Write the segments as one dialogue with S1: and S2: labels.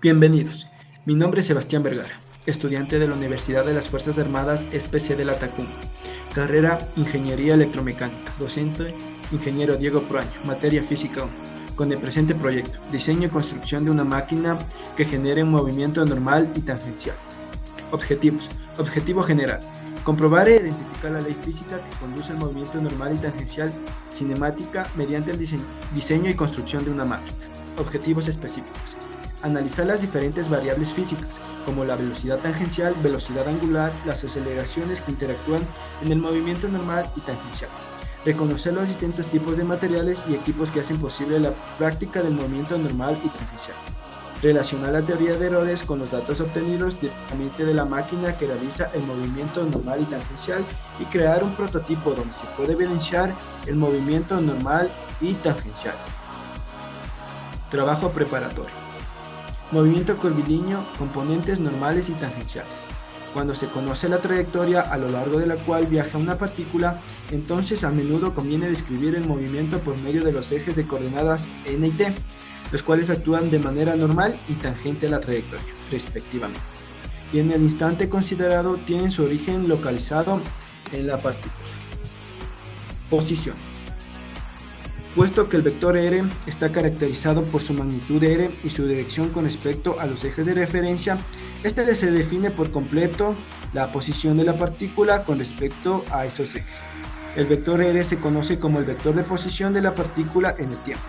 S1: Bienvenidos, mi nombre es Sebastián Vergara, estudiante de la Universidad de las Fuerzas Armadas SPC de la Tacunga, carrera Ingeniería Electromecánica, docente Ingeniero Diego Proaño, materia Física 1, con el presente proyecto, diseño y construcción de una máquina que genere un movimiento normal y tangencial. Objetivos. Objetivo general. Comprobar e identificar la ley física que conduce al movimiento normal y tangencial cinemática mediante el diseño y construcción de una máquina. Objetivos específicos. Analizar las diferentes variables físicas, como la velocidad tangencial, velocidad angular, las aceleraciones que interactúan en el movimiento normal y tangencial. Reconocer los distintos tipos de materiales y equipos que hacen posible la práctica del movimiento normal y tangencial. Relacionar la teoría de errores con los datos obtenidos directamente de la máquina que realiza el movimiento normal y tangencial y crear un prototipo donde se puede evidenciar el movimiento normal y tangencial. Trabajo preparatorio. Movimiento curvilíneo, componentes normales y tangenciales. Cuando se conoce la trayectoria a lo largo de la cual viaja una partícula, entonces a menudo conviene describir el movimiento por medio de los ejes de coordenadas n y t, los cuales actúan de manera normal y tangente a la trayectoria, respectivamente, y en el instante considerado tienen su origen localizado en la partícula. Posición. Puesto que el vector r está caracterizado por su magnitud r y su dirección con respecto a los ejes de referencia, este se define por completo la posición de la partícula con respecto a esos ejes. El vector r se conoce como el vector de posición de la partícula en el tiempo.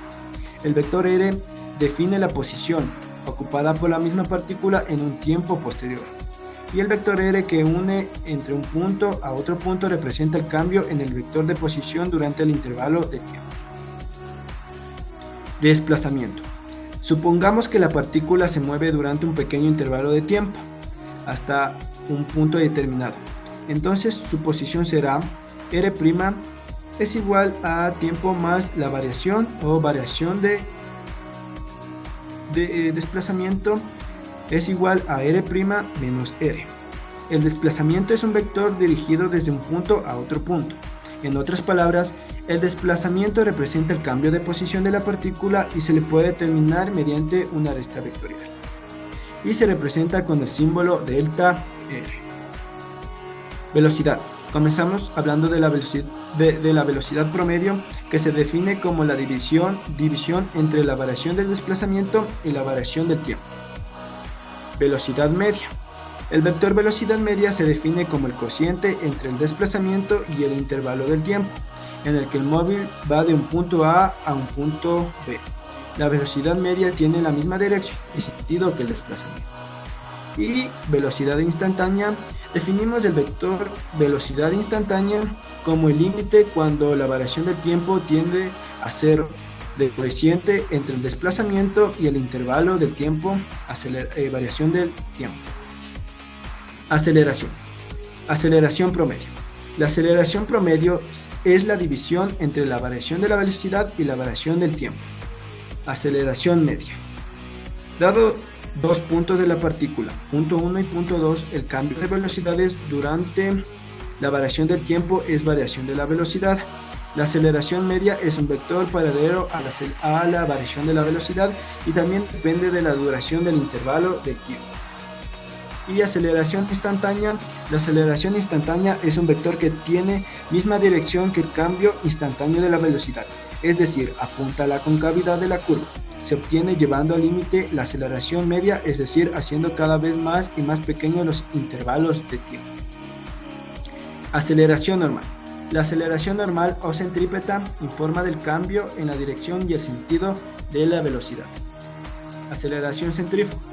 S1: El vector r define la posición ocupada por la misma partícula en un tiempo posterior. Y el vector r que une entre un punto a otro punto representa el cambio en el vector de posición durante el intervalo de tiempo. Desplazamiento. Supongamos que la partícula se mueve durante un pequeño intervalo de tiempo, hasta un punto determinado. Entonces su posición será r' es igual a tiempo más la variación o variación de desplazamiento es igual a r' menos r. El desplazamiento es un vector dirigido desde un punto a otro punto. En otras palabras, el desplazamiento representa el cambio de posición de la partícula y se le puede determinar mediante una resta vectorial. Y se representa con el símbolo delta r. Velocidad. Comenzamos hablando de la velocidad promedio, que se define como la división entre la variación del desplazamiento y la variación del tiempo. Velocidad media. El vector velocidad media se define como el cociente entre el desplazamiento y el intervalo del tiempo, en el que el móvil va de un punto A a un punto B. La velocidad media tiene la misma dirección y sentido que el desplazamiento. Y velocidad instantánea. Definimos el vector velocidad instantánea como el límite cuando la variación del tiempo tiende a cero del cociente entre el desplazamiento y el intervalo del tiempo, variación del tiempo. Aceleración. Aceleración promedio. La aceleración promedio es la división entre la variación de la velocidad y la variación del tiempo. Aceleración media. Dado dos puntos de la partícula, punto 1 y punto 2, el cambio de velocidades durante la variación del tiempo es variación de la velocidad. La aceleración media es un vector paralelo a la variación de la velocidad y también depende de la duración del intervalo del tiempo. Y aceleración instantánea. La aceleración instantánea es un vector que tiene misma dirección que el cambio instantáneo de la velocidad, es decir, apunta a la concavidad de la curva. Se obtiene llevando al límite la aceleración media, es decir, haciendo cada vez más y más pequeños los intervalos de tiempo. Aceleración normal. La aceleración normal o centrípeta informa del cambio en la dirección y el sentido de la velocidad. Aceleración centrífuga.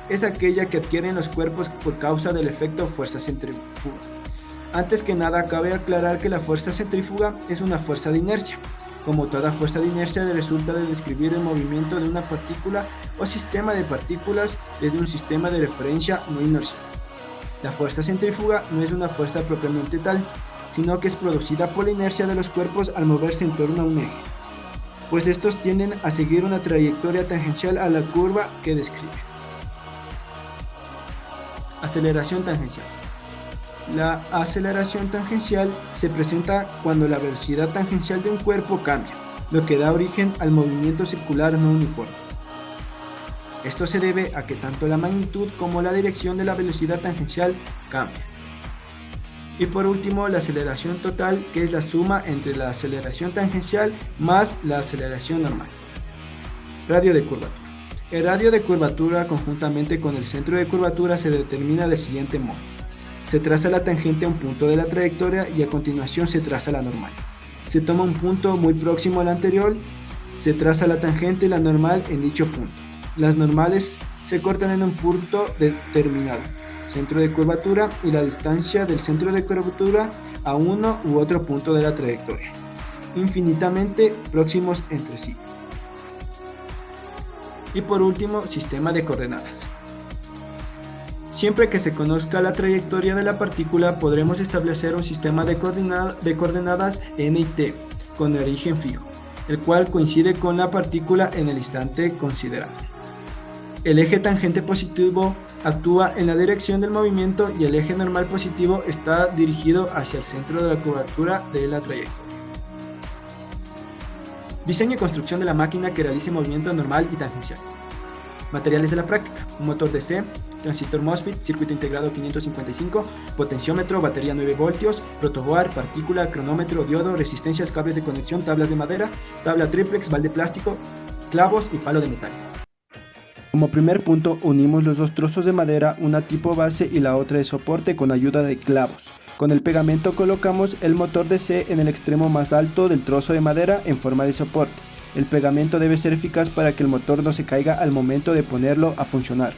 S1: Es aquella que adquieren los cuerpos por causa del efecto fuerza centrífuga. Antes que nada, cabe aclarar que la fuerza centrífuga es una fuerza de inercia. Como toda fuerza de inercia, resulta de describir el movimiento de una partícula o sistema de partículas desde un sistema de referencia no inercial. La fuerza centrífuga no es una fuerza propiamente tal, sino que es producida por la inercia de los cuerpos al moverse en torno a un eje, pues estos tienden a seguir una trayectoria tangencial a la curva que describe. Aceleración tangencial. La aceleración tangencial se presenta cuando la velocidad tangencial de un cuerpo cambia, lo que da origen al movimiento circular no uniforme. Esto se debe a que tanto la magnitud como la dirección de la velocidad tangencial cambian. Y por último, la aceleración total, que es la suma entre la aceleración tangencial más la aceleración normal. Radio de curvatura. El radio de curvatura conjuntamente con el centro de curvatura se determina del siguiente modo. Se traza la tangente a un punto de la trayectoria y a continuación se traza la normal. Se toma un punto muy próximo al anterior, se traza la tangente y la normal en dicho punto. Las normales se cortan en un punto determinado, centro de curvatura, y la distancia del centro de curvatura a uno u otro punto de la trayectoria, infinitamente próximos entre sí. Y por último, sistema de coordenadas. Siempre que se conozca la trayectoria de la partícula, podremos establecer un sistema de coordenadas n y t con origen fijo, el cual coincide con la partícula en el instante considerado. El eje tangente positivo actúa en la dirección del movimiento y el eje normal positivo está dirigido hacia el centro de la curvatura de la trayectoria. Diseño y construcción de la máquina que realice movimiento normal y tangencial. Materiales de la práctica: un motor DC, transistor MOSFET, circuito integrado 555, potenciómetro, batería 9 voltios, protoboard, partícula, cronómetro, diodo, resistencias, cables de conexión, tablas de madera, tabla triplex, balde plástico, clavos y palo de metal. Como primer punto, unimos los dos trozos de madera, una tipo base y la otra de soporte, con ayuda de clavos. Con el pegamento colocamos el motor DC en el extremo más alto del trozo de madera en forma de soporte. El pegamento debe ser eficaz para que el motor no se caiga al momento de ponerlo a funcionar.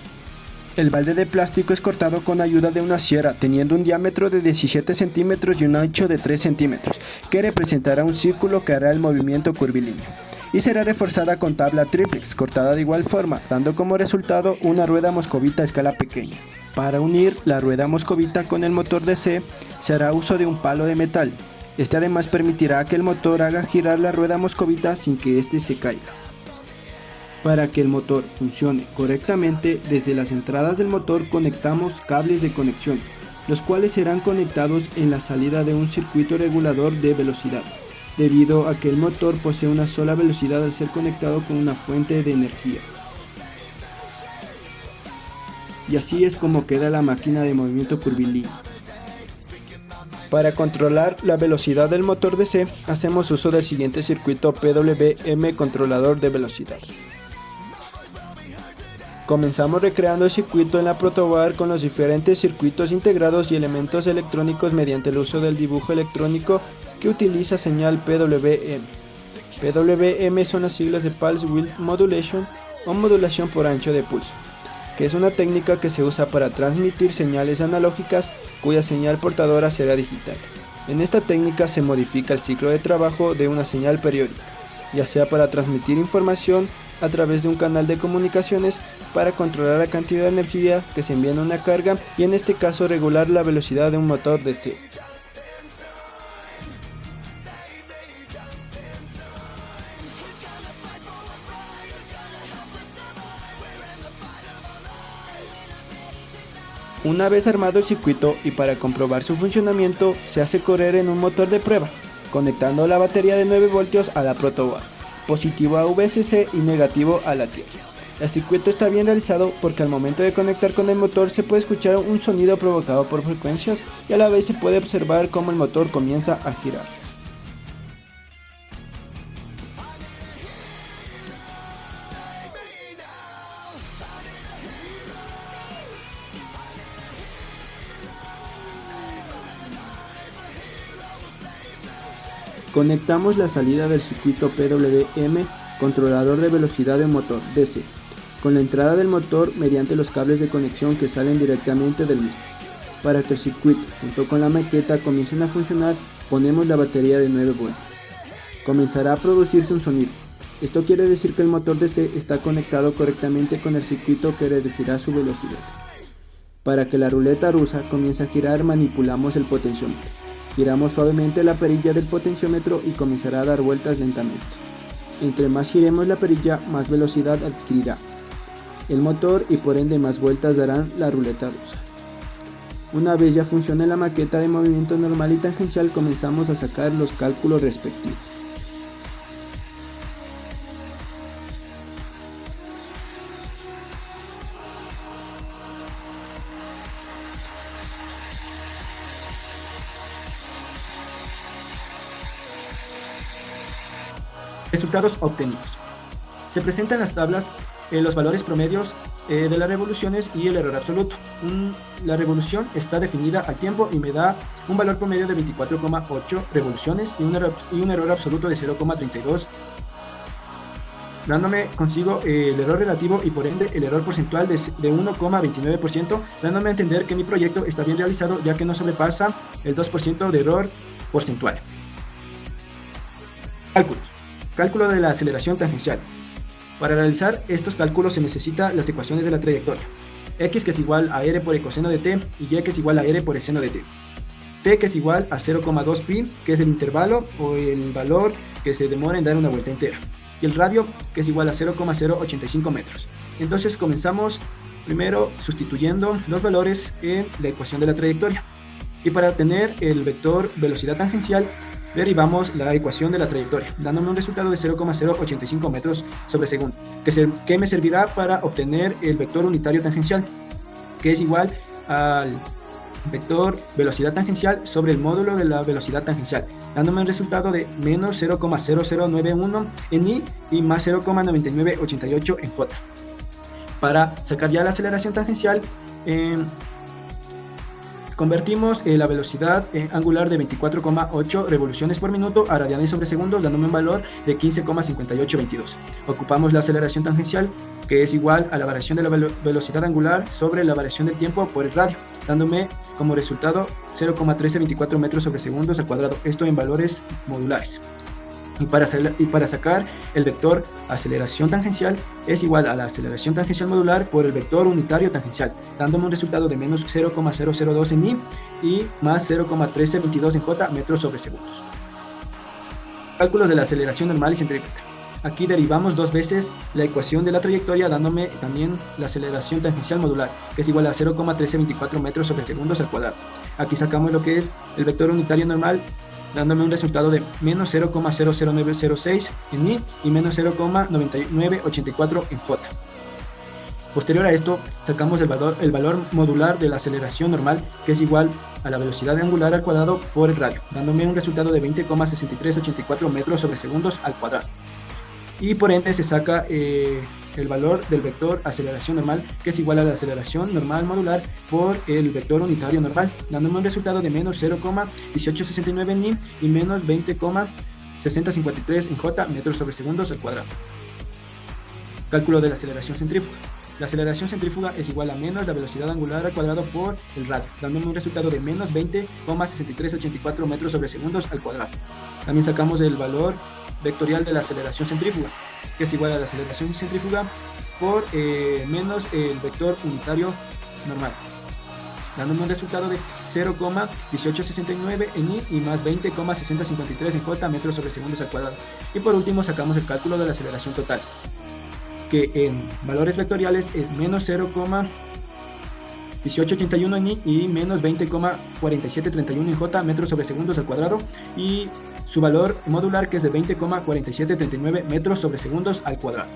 S1: El balde de plástico es cortado con ayuda de una sierra, teniendo un diámetro de 17 centímetros y un ancho de 3 centímetros, que representará un círculo que hará el movimiento curvilíneo. Y será reforzada con tabla triplex, cortada de igual forma, dando como resultado una rueda moscovita a escala pequeña. Para unir la rueda moscovita con el motor DC, se hará uso de un palo de metal. Este además permitirá que el motor haga girar la rueda moscovita sin que éste se caiga. Para que el motor funcione correctamente, desde las entradas del motor conectamos cables de conexión, los cuales serán conectados en la salida de un circuito regulador de velocidad, debido a que el motor posee una sola velocidad al ser conectado con una fuente de energía. Y así es como queda la máquina de movimiento curvilíneo. Para controlar la velocidad del motor DC, hacemos uso del siguiente circuito PWM controlador de velocidad. Comenzamos recreando el circuito en la protoboard con los diferentes circuitos integrados y elementos electrónicos mediante el uso del dibujo electrónico que utiliza señal PWM. PWM son las siglas de Pulse Width Modulation o modulación por ancho de pulso, que es una técnica que se usa para transmitir señales analógicas cuya señal portadora será digital. En esta técnica se modifica el ciclo de trabajo de una señal periódica, ya sea para transmitir información a través de un canal de comunicaciones, para controlar la cantidad de energía que se envía en una carga y en este caso regular la velocidad de un motor DC. Una vez armado el circuito y para comprobar su funcionamiento, se hace correr en un motor de prueba, conectando la batería de 9 voltios a la protoboard, positivo a VCC y negativo a la tierra. El circuito está bien realizado porque al momento de conectar con el motor se puede escuchar un sonido provocado por frecuencias y a la vez se puede observar cómo el motor comienza a girar. Conectamos la salida del circuito PWM controlador de velocidad del motor DC con la entrada del motor mediante los cables de conexión que salen directamente del mismo. Para que el circuito junto con la maqueta comiencen a funcionar, ponemos la batería de 9 voltios. Comenzará a producirse un sonido. Esto quiere decir que el motor DC está conectado correctamente con el circuito que reducirá su velocidad. Para que la ruleta rusa comience a girar, manipulamos el potenciómetro. Giramos suavemente la perilla del potenciómetro y comenzará a dar vueltas lentamente. Entre más giremos la perilla, más velocidad adquirirá el motor y por ende más vueltas darán la ruleta rusa. Una vez ya funcione la maqueta de movimiento normal y tangencial, comenzamos a sacar los cálculos respectivos. Resultados obtenidos. Se presentan en las tablas los valores promedios de las revoluciones y el error absoluto. La revolución está definida al tiempo y me da un valor promedio de 24,8 revoluciones y un error absoluto de 0,32, dándome consigo el error relativo y por ende el error porcentual de 1,29%, dándome a entender que mi proyecto está bien realizado ya que no sobrepasa el 2% de error porcentual. Cálculos. Cálculo de la aceleración tangencial. Para realizar estos cálculos se necesitan las ecuaciones de la trayectoria. X que es igual a r por ecoseno de t y y que es igual a r por seno de t. T que es igual a 0,2 pi, que es el intervalo o el valor que se demora en dar una vuelta entera. Y el radio que es igual a 0,085 metros. Entonces comenzamos primero sustituyendo los valores en la ecuación de la trayectoria. Y para obtener el vector velocidad tangencial, derivamos la ecuación de la trayectoria, dándome un resultado de 0,085 metros sobre segundo, que me servirá para obtener el vector unitario tangencial, que es igual al vector velocidad tangencial sobre el módulo de la velocidad tangencial, dándome un resultado de menos 0,0091 en i y más 0,9988 en j. Para sacar ya la aceleración tangencial, convertimos la velocidad angular de 24,8 revoluciones por minuto a radianes sobre segundos, dándome un valor de 15,5822. Ocupamos la aceleración tangencial, que es igual a la variación de la velocidad angular sobre la variación del tiempo por el radio, dándome como resultado 0,1324 metros sobre segundos al cuadrado, esto en valores modulares. Y para sacar el vector aceleración tangencial es igual a la aceleración tangencial modular por el vector unitario tangencial, dándome un resultado de menos 0,002 en i y más 0,1322 en j metros sobre segundos. Cálculos de la aceleración normal y centrípeta. Aquí derivamos dos veces la ecuación de la trayectoria, dándome también la aceleración tangencial modular, que es igual a 0,1324 metros sobre segundos al cuadrado. Aquí sacamos lo que es el vector unitario normal, dándome un resultado de menos 0,00906 en i y menos 0,9984 en j. Posterior a esto, sacamos el valor modular de la aceleración normal, que es igual a la velocidad angular al cuadrado por el radio, dándome un resultado de 20,6384 metros sobre segundos al cuadrado. Y por ende se saca el valor del vector aceleración normal, que es igual a la aceleración normal modular por el vector unitario normal, dándome un resultado de menos 0,1869 en i y menos 20,6053 en j metros sobre segundos al cuadrado. Cálculo de la aceleración centrífuga. La aceleración centrífuga es igual a menos la velocidad angular al cuadrado por el radio, dándome un resultado de menos 20,6384 metros sobre segundos al cuadrado. También sacamos el valor vectorial de la aceleración centrífuga, que es igual a la aceleración centrífuga por menos el vector unitario normal, dándome un resultado de 0,1869 en i y más 20,6053 en j metros sobre segundos al cuadrado. Y por último sacamos el cálculo de la aceleración total, que en valores vectoriales es menos 0,1881 en i y menos 20,4731 en j metros sobre segundos al cuadrado, y su valor modular, que es de 20,4739 metros sobre segundos al cuadrado.